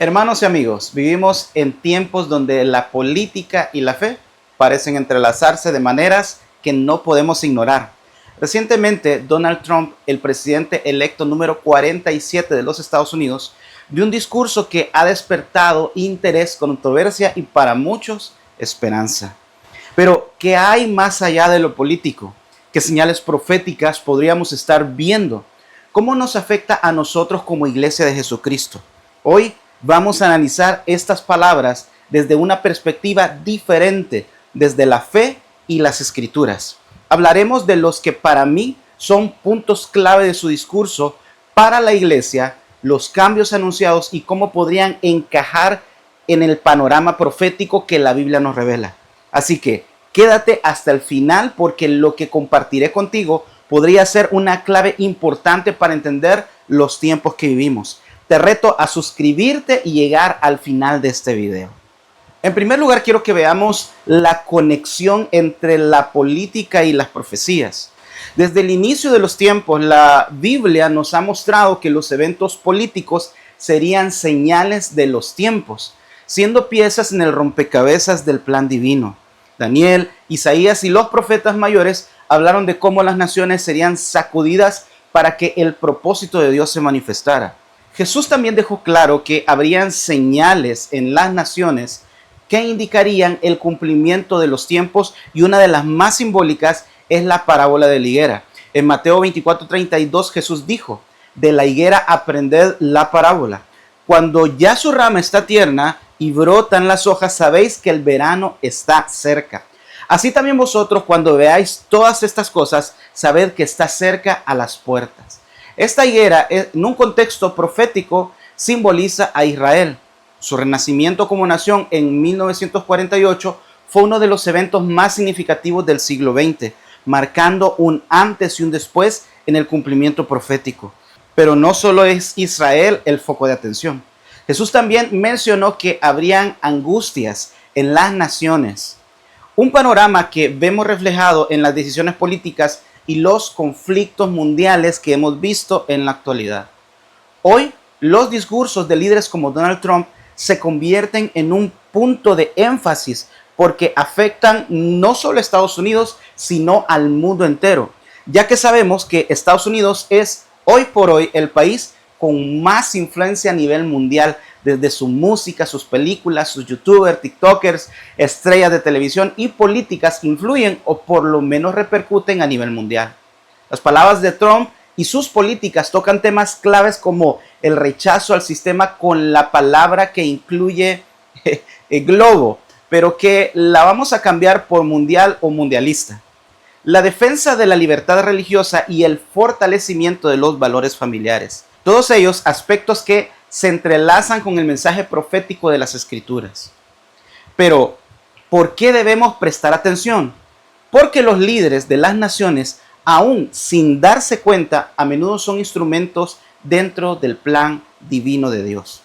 Hermanos y amigos, vivimos en tiempos donde la política y la fe parecen entrelazarse de maneras que no podemos ignorar. Recientemente, Donald Trump, el presidente electo número 47 de los Estados Unidos, dio un discurso que ha despertado interés, controversia y para muchos esperanza. Pero, ¿qué hay más allá de lo político? ¿Qué señales proféticas podríamos estar viendo? ¿Cómo nos afecta a nosotros como Iglesia de Jesucristo? Hoy vamos a analizar estas palabras desde una perspectiva diferente, desde la fe y las Escrituras. Hablaremos de los que para mí son puntos clave de su discurso para la Iglesia, los cambios anunciados y cómo podrían encajar en el panorama profético que la Biblia nos revela. Así que quédate hasta el final porque lo que compartiré contigo podría ser una clave importante para entender los tiempos que vivimos. Te reto a suscribirte y llegar al final de este video. En primer lugar, quiero que veamos la conexión entre la política y las profecías. Desde el inicio de los tiempos, la Biblia nos ha mostrado que los eventos políticos serían señales de los tiempos, siendo piezas en el rompecabezas del plan divino. Daniel, Isaías y los profetas mayores hablaron de cómo las naciones serían sacudidas para que el propósito de Dios se manifestara. Jesús también dejó claro que habrían señales en las naciones que indicarían el cumplimiento de los tiempos y una de las más simbólicas es la parábola de la higuera. En Mateo 24:32 Jesús dijo, de la higuera aprended la parábola. Cuando ya su rama está tierna y brotan las hojas, sabéis que el verano está cerca. Así también vosotros cuando veáis todas estas cosas, sabed que está cerca a las puertas. Esta higuera, en un contexto profético, simboliza a Israel. Su renacimiento como nación en 1948 fue uno de los eventos más significativos del siglo XX, marcando un antes y un después en el cumplimiento profético. Pero no solo es Israel el foco de atención. Jesús también mencionó que habrían angustias en las naciones. Un panorama que vemos reflejado en las decisiones políticas y los conflictos mundiales que hemos visto en la actualidad. Hoy, los discursos de líderes como Donald Trump se convierten en un punto de énfasis porque afectan no solo a Estados Unidos, sino al mundo entero, ya que sabemos que Estados Unidos es hoy por hoy el país con más influencia a nivel mundial, desde su música, sus películas, sus youtubers, tiktokers, estrellas de televisión y políticas influyen o por lo menos repercuten a nivel mundial. Las palabras de Trump y sus políticas tocan temas claves como el rechazo al sistema con la palabra que incluye globo, pero que la vamos a cambiar por mundial o mundialista. La defensa de la libertad religiosa y el fortalecimiento de los valores familiares. Todos ellos aspectos que se entrelazan con el mensaje profético de las Escrituras. Pero, ¿por qué debemos prestar atención? Porque los líderes de las naciones, aún sin darse cuenta, a menudo son instrumentos dentro del plan divino de Dios.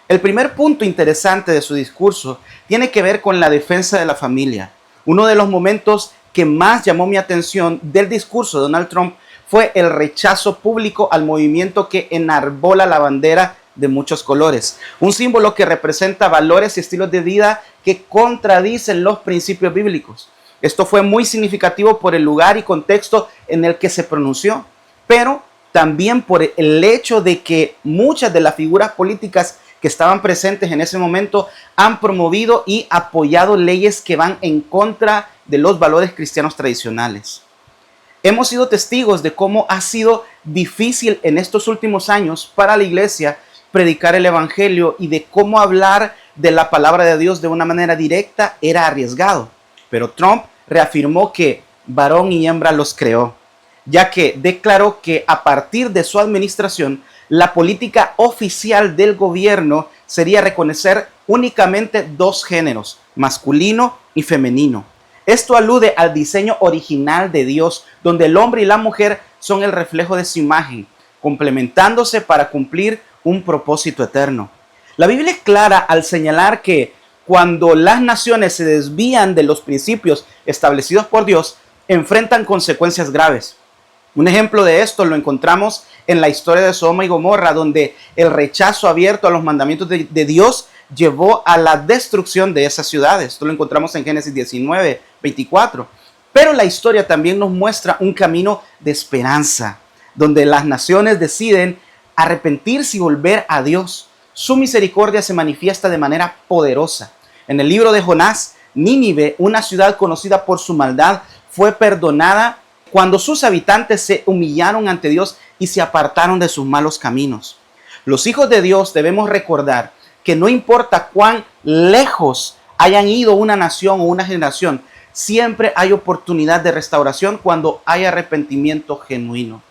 El primer punto interesante de su discurso tiene que ver con la defensa de la familia. Uno de los momentos que más llamó mi atención del discurso de Donald Trump fue el rechazo público al movimiento que enarbola la bandera de muchos colores, un símbolo que representa valores y estilos de vida que contradicen los principios bíblicos. Esto fue muy significativo por el lugar y contexto en el que se pronunció, pero también por el hecho de que muchas de las figuras políticas que estaban presentes en ese momento han promovido y apoyado leyes que van en contra de los valores cristianos tradicionales. Hemos sido testigos de cómo ha sido difícil en estos últimos años para la iglesia predicar el evangelio y de cómo hablar de la palabra de Dios de una manera directa era arriesgado. Pero Trump reafirmó que varón y hembra los creó, ya que declaró que a partir de su administración, la política oficial del gobierno sería reconocer únicamente dos géneros, masculino y femenino. Esto alude al diseño original de Dios, donde el hombre y la mujer son el reflejo de su imagen, complementándose para cumplir un propósito eterno. La Biblia es clara al señalar que cuando las naciones se desvían de los principios establecidos por Dios, enfrentan consecuencias graves. Un ejemplo de esto lo encontramos en la historia de Sodoma y Gomorra, donde el rechazo abierto a los mandamientos de Dios llevó a la destrucción de esas ciudades. Esto lo encontramos en Génesis 19, 24. Pero la historia también nos muestra un camino de esperanza, donde las naciones deciden arrepentirse y volver a Dios. Su misericordia se manifiesta de manera poderosa. En el libro de Jonás, Nínive, una ciudad conocida por su maldad, fue perdonada cuando sus habitantes se humillaron ante Dios y se apartaron de sus malos caminos. Los hijos de Dios debemos recordar que no importa cuán lejos hayan ido una nación o una generación, siempre hay oportunidad de restauración cuando hay arrepentimiento genuino.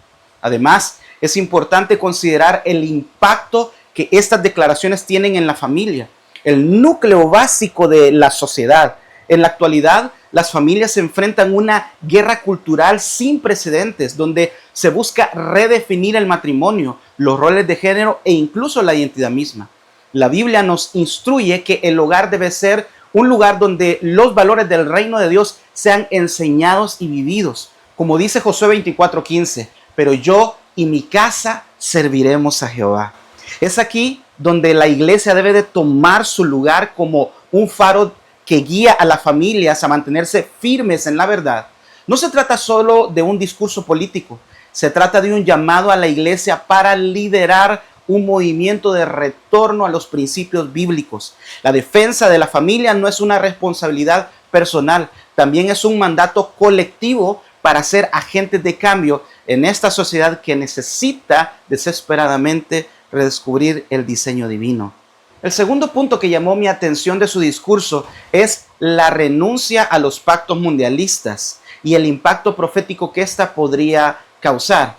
Además, es importante considerar el impacto que estas declaraciones tienen en la familia, el núcleo básico de la sociedad. En la actualidad, las familias se enfrentan a una guerra cultural sin precedentes, donde se busca redefinir el matrimonio, los roles de género e incluso la identidad misma. La Biblia nos instruye que el hogar debe ser un lugar donde los valores del reino de Dios sean enseñados y vividos. Como dice Josué 24:15, pero yo y mi casa serviremos a Jehová. Es aquí donde la iglesia debe de tomar su lugar como un faro que guía a las familias a mantenerse firmes en la verdad. No se trata solo de un discurso político, se trata de un llamado a la iglesia para liderar un movimiento de retorno a los principios bíblicos. La defensa de la familia no es una responsabilidad personal, también es un mandato colectivo para ser agentes de cambio en esta sociedad que necesita desesperadamente redescubrir el diseño divino. El segundo punto que llamó mi atención de su discurso es la renuncia a los pactos mundialistas y el impacto profético que ésta podría causar.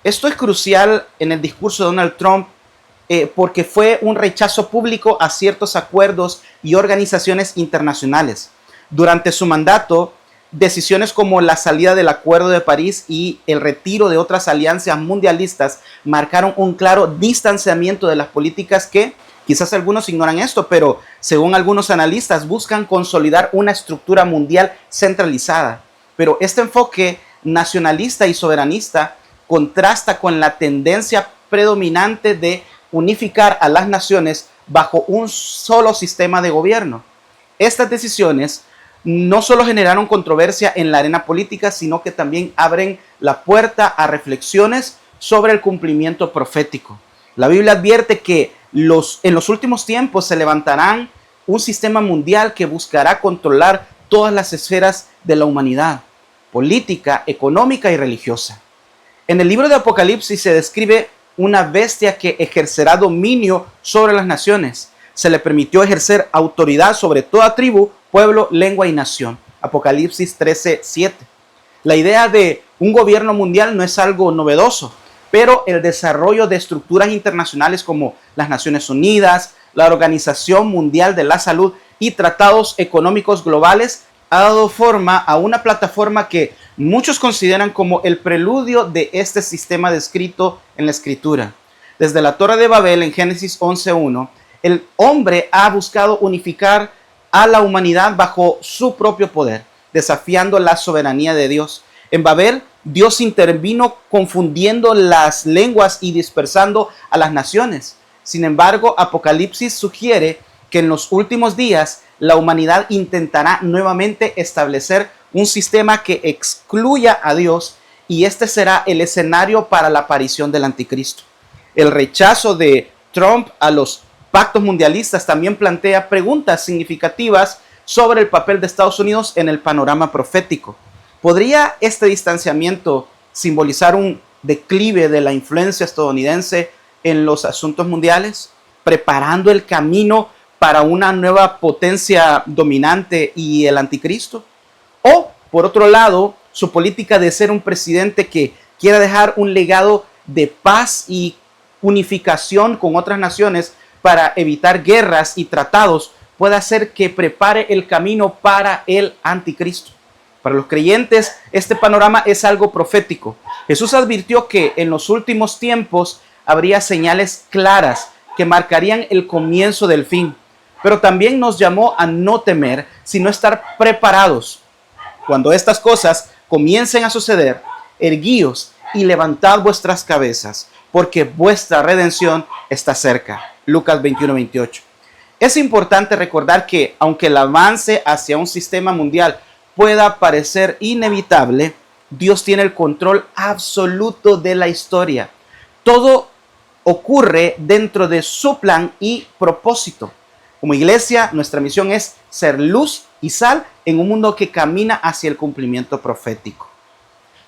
Esto es crucial en el discurso de Donald Trump porque fue un rechazo público a ciertos acuerdos y organizaciones internacionales. Durante su mandato, decisiones como la salida del Acuerdo de París y el retiro de otras alianzas mundialistas marcaron un claro distanciamiento de las políticas que, quizás algunos ignoran esto, pero según algunos analistas buscan consolidar una estructura mundial centralizada. Pero este enfoque nacionalista y soberanista contrasta con la tendencia predominante de unificar a las naciones bajo un solo sistema de gobierno. Estas decisiones no solo generaron controversia en la arena política, sino que también abren la puerta a reflexiones sobre el cumplimiento profético. La Biblia advierte que en los últimos tiempos se levantarán un sistema mundial que buscará controlar todas las esferas de la humanidad, política, económica y religiosa. En el libro de Apocalipsis se describe una bestia que ejercerá dominio sobre las naciones. Se le permitió ejercer autoridad sobre toda tribu, pueblo, lengua y nación. Apocalipsis 13:7. La idea de un gobierno mundial no es algo novedoso, pero el desarrollo de estructuras internacionales como las Naciones Unidas, la Organización Mundial de la Salud y tratados económicos globales ha dado forma a una plataforma que muchos consideran como el preludio de este sistema descrito en la Escritura. Desde la Torre de Babel en Génesis 11:1, el hombre ha buscado unificar a la humanidad bajo su propio poder, desafiando la soberanía de Dios. En Babel, Dios intervino confundiendo las lenguas y dispersando a las naciones. Sin embargo, Apocalipsis sugiere que en los últimos días la humanidad intentará nuevamente establecer un sistema que excluya a Dios y este será el escenario para la aparición del anticristo. El rechazo de Trump a los pactos mundialistas también plantea preguntas significativas sobre el papel de Estados Unidos en el panorama profético. ¿Podría este distanciamiento simbolizar un declive de la influencia estadounidense en los asuntos mundiales, preparando el camino para una nueva potencia dominante y el anticristo? O, por otro lado, su política de ser un presidente que quiera dejar un legado de paz y unificación con otras naciones para evitar guerras y tratados puede hacer que prepare el camino para el anticristo. Para los creyentes, este panorama es algo profético. Jesús advirtió que en los últimos tiempos habría señales claras que marcarían el comienzo del fin, pero también nos llamó a no temer, sino estar preparados. Cuando estas cosas comiencen a suceder, erguíos y levantad vuestras cabezas, porque vuestra redención está cerca. Lucas 21:28. Es importante recordar que, aunque el avance hacia un sistema mundial pueda parecer inevitable, Dios tiene el control absoluto de la historia. Todo ocurre dentro de su plan y propósito. Como iglesia, nuestra misión es ser luz y sal en un mundo que camina hacia el cumplimiento profético.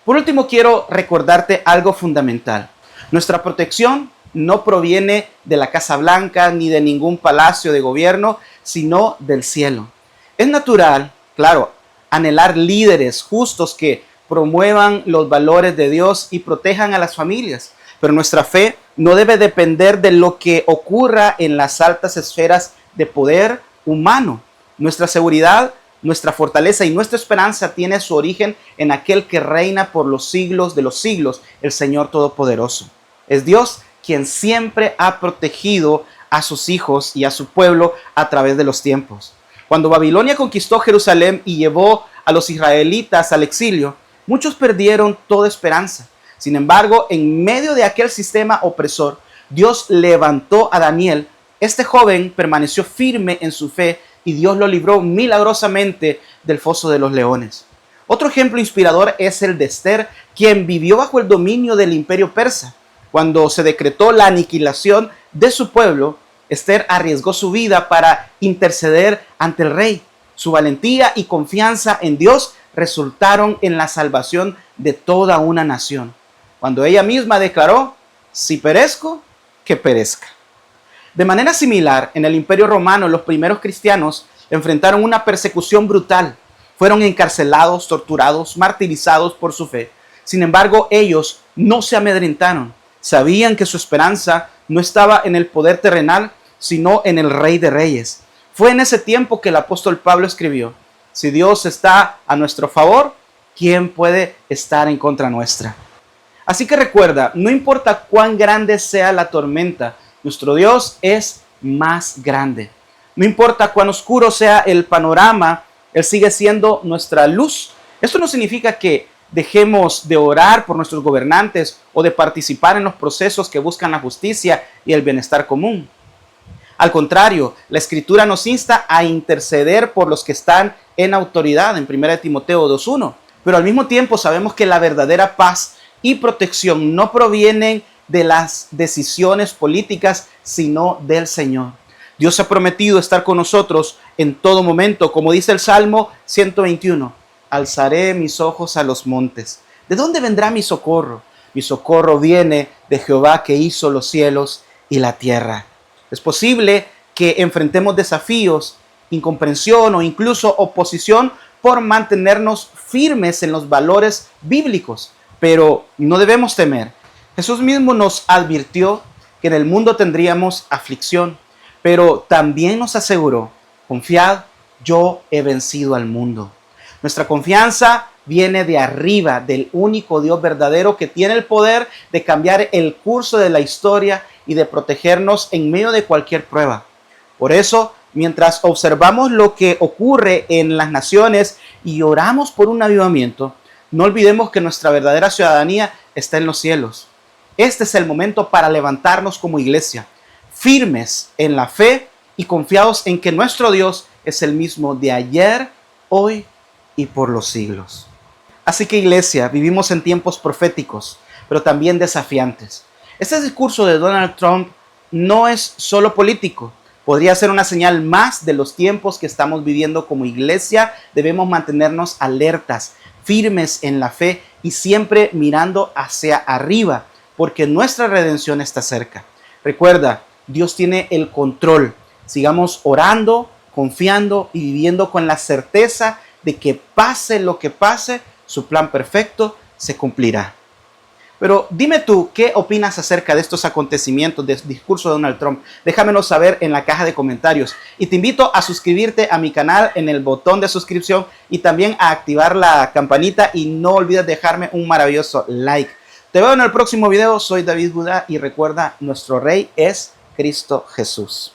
Por último, quiero recordarte algo fundamental. Nuestra protección no proviene de la Casa Blanca ni de ningún palacio de gobierno, sino del cielo. Es natural, claro, anhelar líderes justos que promuevan los valores de Dios y protejan a las familias. Pero nuestra fe no debe depender de lo que ocurra en las altas esferas de poder humano. Nuestra seguridad, nuestra fortaleza y nuestra esperanza tiene su origen en aquel que reina por los siglos de los siglos, el Señor Todopoderoso. Es Dios quien siempre ha protegido a sus hijos y a su pueblo a través de los tiempos. Cuando Babilonia conquistó Jerusalén y llevó a los israelitas al exilio, muchos perdieron toda esperanza. Sin embargo, en medio de aquel sistema opresor, Dios levantó a Daniel. Este joven permaneció firme en su fe y Dios lo libró milagrosamente del foso de los leones. Otro ejemplo inspirador es el de Esther, quien vivió bajo el dominio del imperio persa. Cuando se decretó la aniquilación de su pueblo, Esther arriesgó su vida para interceder ante el rey. Su valentía y confianza en Dios resultaron en la salvación de toda una nación. Cuando ella misma declaró: si perezco, que perezca. De manera similar, en el Imperio Romano, los primeros cristianos enfrentaron una persecución brutal. Fueron encarcelados, torturados, martirizados por su fe. Sin embargo, ellos no se amedrentaron. Sabían que su esperanza no estaba en el poder terrenal, sino en el Rey de Reyes. Fue en ese tiempo que el apóstol Pablo escribió: si Dios está a nuestro favor, ¿quién puede estar en contra nuestra? Así que recuerda, no importa cuán grande sea la tormenta, nuestro Dios es más grande. No importa cuán oscuro sea el panorama, Él sigue siendo nuestra luz. Esto no significa que dejemos de orar por nuestros gobernantes o de participar en los procesos que buscan la justicia y el bienestar común. Al contrario, la Escritura nos insta a interceder por los que están en autoridad en 1 Timoteo 2:1. Pero al mismo tiempo sabemos que la verdadera paz y protección no provienen de las decisiones políticas, sino del Señor. Dios ha prometido estar con nosotros en todo momento, como dice el Salmo 121. Alzaré mis ojos a los montes. ¿De dónde vendrá mi socorro? Mi socorro viene de Jehová, que hizo los cielos y la tierra. Es posible que enfrentemos desafíos, incomprensión o incluso oposición por mantenernos firmes en los valores bíblicos, pero no debemos temer. Jesús mismo nos advirtió que en el mundo tendríamos aflicción, pero también nos aseguró: confiad, yo he vencido al mundo. Nuestra confianza viene de arriba, del único Dios verdadero que tiene el poder de cambiar el curso de la historia y de protegernos en medio de cualquier prueba. Por eso, mientras observamos lo que ocurre en las naciones y oramos por un avivamiento, no olvidemos que nuestra verdadera ciudadanía está en los cielos. Este es el momento para levantarnos como iglesia, firmes en la fe y confiados en que nuestro Dios es el mismo de ayer, hoy y por los siglos. Así que, iglesia, vivimos en tiempos proféticos, pero también desafiantes. Este discurso de Donald Trump no es solo político. Podría ser una señal más de los tiempos que estamos viviendo como iglesia. Debemos mantenernos alertas, firmes en la fe y siempre mirando hacia arriba, porque nuestra redención está cerca. Recuerda, Dios tiene el control. Sigamos orando, confiando y viviendo con la certeza de que pase lo que pase, su plan perfecto se cumplirá. Pero dime tú, ¿qué opinas acerca de estos acontecimientos del discurso de Donald Trump? Déjamelo saber en la caja de comentarios. Y te invito a suscribirte a mi canal en el botón de suscripción y también a activar la campanita, y no olvides dejarme un maravilloso like. Te veo en el próximo video. Soy David Judá y recuerda, nuestro Rey es Cristo Jesús.